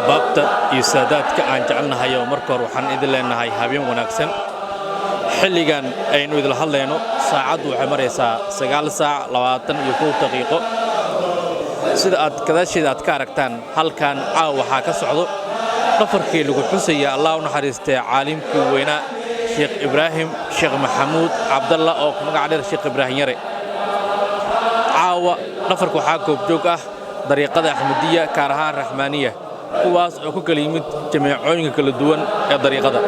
أحبابتا يسادات كأن جعلنا هيا ومركور وحن إذن لنا هاي هابين ونكسن حلقان أينو إذن هاللينو ساعد وحمريسا سقال ساعة لواتن يكون دقيقة sida aad kadaasheeda aad ka aragtaan halkan caaw waxa ka socdo dhafarkii lagu xusaya Allah u naxariistay caalimkii weynaa Sheekh Ibrahim Sheekh Maxamuud Cabdallah oo magac dheer Sheekh Ibrahim Yare caawa dhafarku waxa goob joog ah dariiqada Ahmadiya kaarahaan Rahmaaniya kuwaas oo ku kala yimid jameecooyinka kala duwan ee dariiqada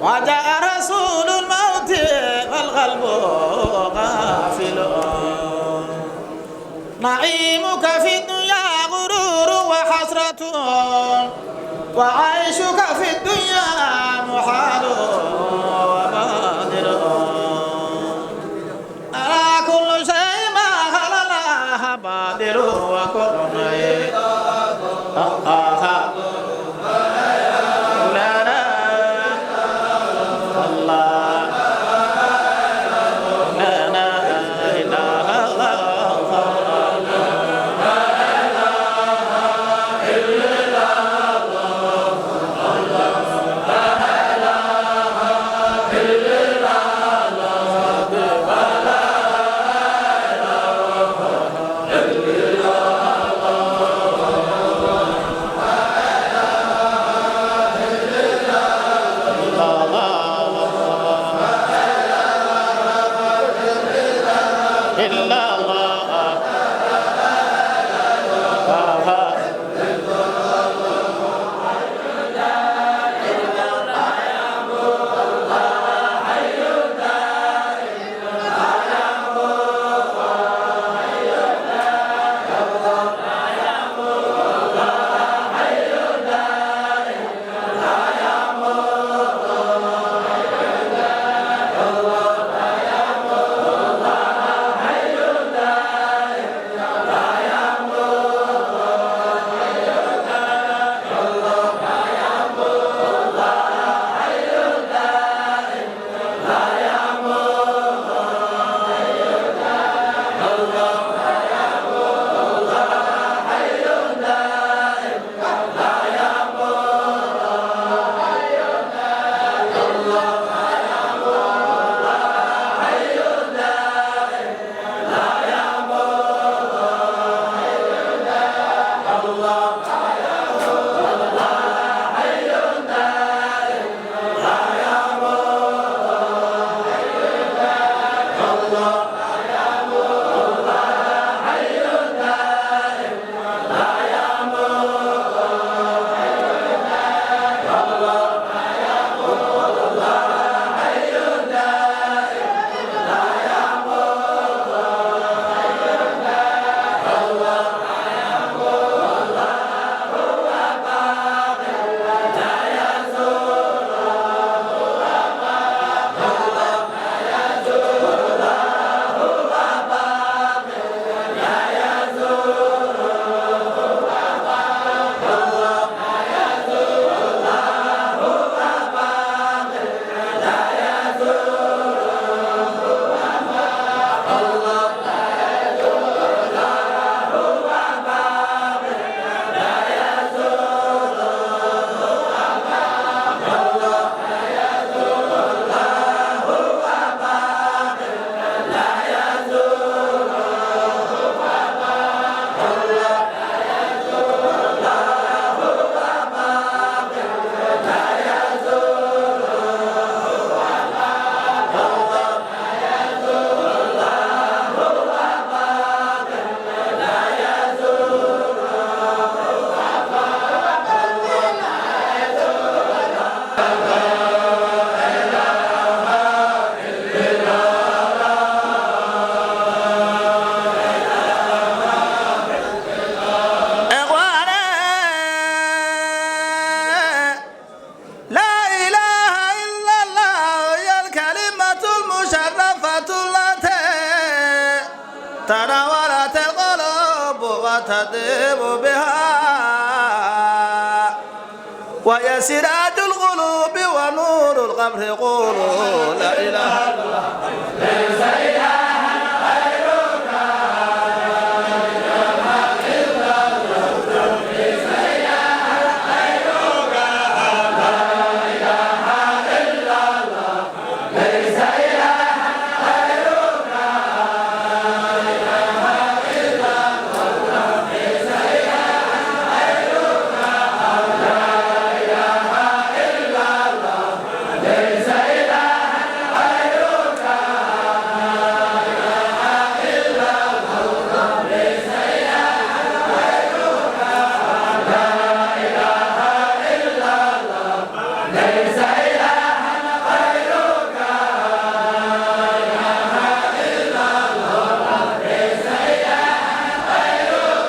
وجاء رسول الموت والقلب غافل نعيمك في الدنيا غرور وحسرة وعيشك في الدنيا محال وبادر أرى كل شيء ما خلقه بادر وكل شيء نورت القلوب وتطيب بها ويا سراج القلوب ونور القبر قولوا لا إله إلا الله ليس إله غيرك ليس إله غيرك لا إله إلا الله ليس إله غيرك لا إله إلا الله ليس إله غيرك لا إله إلا الله ليس إله غيرك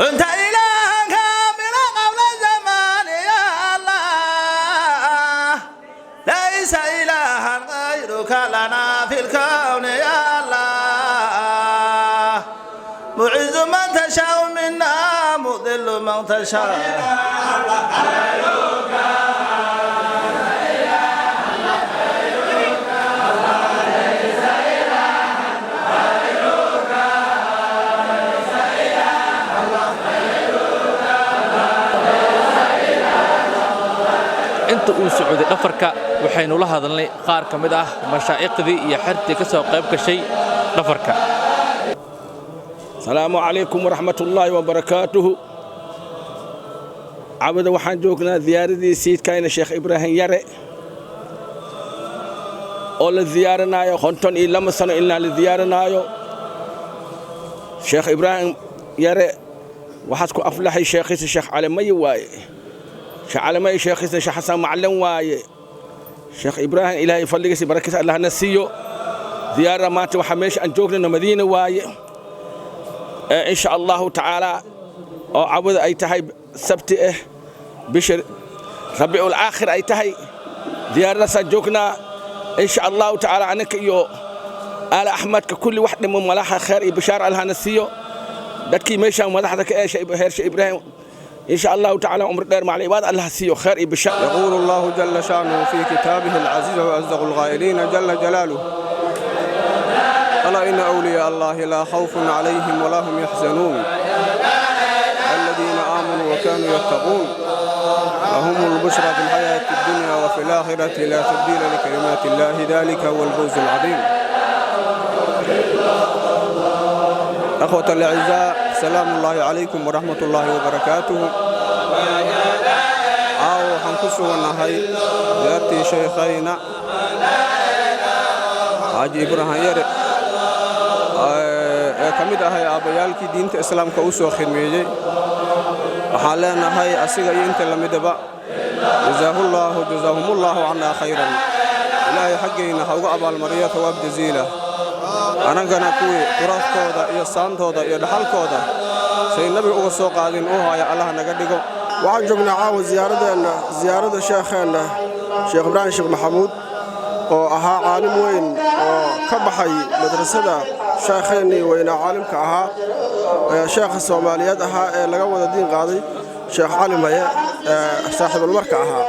أنت إله كامل قبل الزمان يا الله ليس إلها غيرك لنا في الكون يا الله معز من تشاء منا مذل من تشاء inta uu socday dhafarka waxaynu la hadalnay qaar ka mid ah mashaa'iqdii iyo xertii ka soo qayb gashay dhafarka. السلام عليكم ورحمة الله وبركاته. عبد وحان جوكنا زيارة سيد كاين الشيخ إبراهيم يري أول الزيارة نايو خنطن إلا مسنا إلا الزيارة نايو شيخ إبراهيم يري وحسكو أفلح الشيخ علي مي واي شيخ علي مي شيخ حسن معلم واي شيخ إبراهيم إلهي يفلقس بركة الله نسيو زيارة ما توحميش أن جوكنا مدينة واي إن شاء الله تعالى عبد أي تهي سبت بشر ربيع الآخر أي تهي زيارة سجوكنا إن شاء الله تعالى عنك يو آل أحمد ككل واحد من ملاحة خير بشار الهنسيو دكي ميشا ملاحتك إيش هيرش إبراهيم إن شاء الله تعالى عمر دير مع العباد الله سيو خير بشار. يقول الله جل شأنه في كتابه العزيز وأصدق القائلين جل جلاله ألا إن أولياء الله لا خوف عليهم ولا هم يحزنون الذين آمنوا وكانوا يتقون لهم البشرى في الحياة الدنيا وفي الآخرة لا تبديل لكلمات الله ذلك هو الفوز العظيم. أخوة الأعزاء سلام الله عليكم ورحمة الله وبركاته. حنكسو النهي يأتي شيخينا حاجي إبراهيم يري kamid ahay aabayaalkii diinta islaamka u soo khidmeeyay waxaan leenahay asiga iyo inta lamidaba jazaahumullahu anna khayran ilaahay xaqeena ha uga abaalmariyo thawaab jaziila anagana kuwii quraafkooda iyo saantooda iyo dhaxalkooda say nabiga uga soo qaadin oo haya Allah naga dhigo. waxaan joognaa caawa ziyaarada sheekheena Sheekh Ibraahim Sheekh Maxamuud oo ahaa caalim weyn oo ka baxay madrasada sheekheeni weyna caalimka ahaa sheekha Soomaaliyeed ahaa ee laga wada diin qaaday Sheekh Cali Maye saaxiibul marka ahaa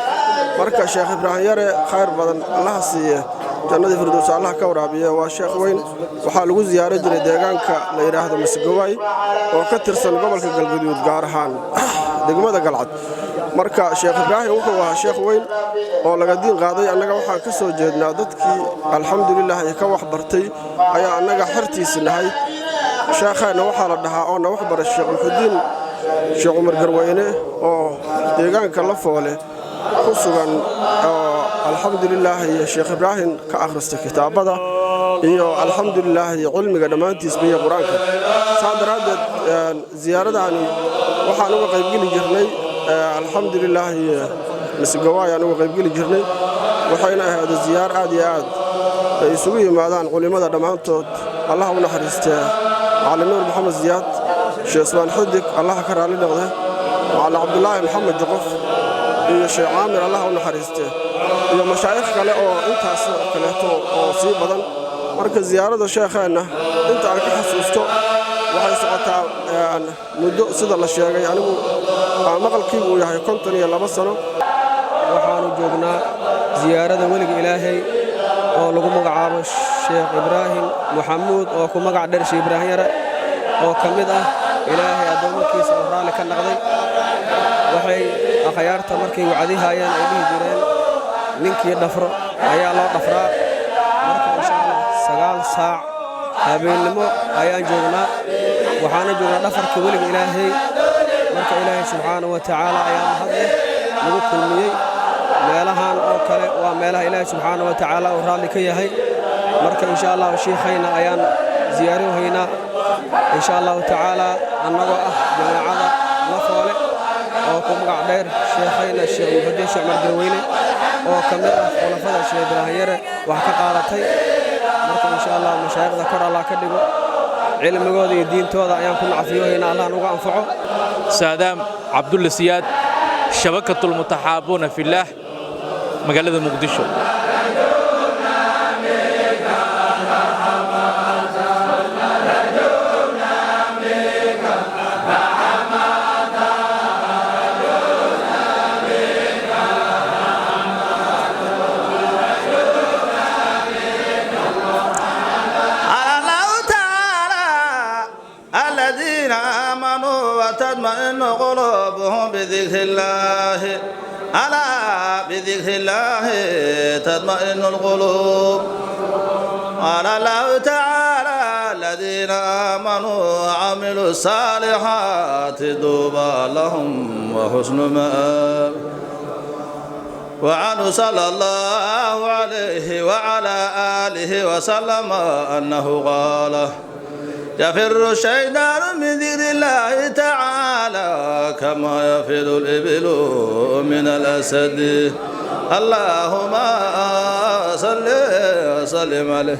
marka Sheekh Ibraahim Yare khayr badan Allah siiye jannada firdaws Allah ka waraabiyo waa sheekh weyn waxaa lagu ziyaaray jiray deegaanka la yiraahdo Masgaway oo ka tirsan gobolka Galgaduud gaar ahaan degmada Galcad marka Sheekh Ibraahim wuxuu ahaa sheekh weyn oo laga diin qaaday annaga waxaan ka soo jeednaa dadkii alxamdulillah ay ka wax bartay ayaa annaga xirtiisa nahay sheekhana waxaa la dhahaa oo wax baray Sheekh Muxudiin Sheekh Umar Garweyne oo deegaanka la foole ku sugan oo alxamdulillah Sheekh Ibraahim ka akhristay kitaabada iyo alxamdulillah cilmiga dhamaantiis biyo quraanka saadaraad ziyaaradani waxaan uga qayb geli jirnay alxamdulillah Masgaway aan uga qayb geli jirnay waxayna ahayd ziyaar aad iyo aad ay isugu yimaadaan culimada dhamaantood Allah u naxariistay Cali Nuur Maxamed Ziyaad Sheekh Usmaan Xidig Allah ka raali noqday Cali Cabdullaahi Maxamed Jaqof iyo Sheekh Aamir Allah u naxariistay iyo mashaayikh kale oo intaas kale oo si badan marka ziyaarada sheekheena inta aan ka xasuusto waxay socotaa muddo sida la sheegay anigu maqalkiigu uu yahay 52 sano waxaanu joognaa ziyaarada weliga ilaahay oo lagu magacaabo Sheekh Ibraahim Maxamuud oo ku magac dheer Sheekh Ibraahim Yare oo kamid ah ilaahay adoonkiisa oo raali ka noqday waxay akhyaarta markay wacdihaayeen ay dhihi jireen ninkii dhafro ayaa loo dhafraa marka insha Allah 9 saac habeenimo ayaan joognaa waxaana joognaa dhafarka weliga ilaahay marka ilaahay subxaanahu wa ta'aala ayaa mahad lagu kulmiyay meelahan oo kale waa meelaha ilaahay subxaanahu wa ta'aala oo raali ka yahay marka insha Allah sheekhayna ayaan ziyaaroohaynaa insha Allah ta'aala annagoo ah jamaacada la foole oo ku magac dheer sheekhayna Sheekh Muhammad Sheekh Margarweyne oo kamid ah khulafada Sheekh Ibraahim Yare wax ka qaadatay marka insha Allah mashaariicda kor Allah ka dhigo cilmigooda iyo diintooda ayaan ku nacafiyohaynaa Allah nagu anfaco saadaam Cabdulla Siyaad shabakatul mutaxaabuuna fillah magaalada Muqdisho وتطمئن قلوبهم بذكر الله ألا بذكر الله تطمئن القلوب قال الله تعالى الذين آمنوا وعملوا الصالحات طوبى لهم وحسن مآب وعنه صلى الله عليه وعلى آله وسلم أنه قال يفر الشيطان من ذكر الله تعالى كما يفر الإبل من الأسد اللهم صل وسلم عليه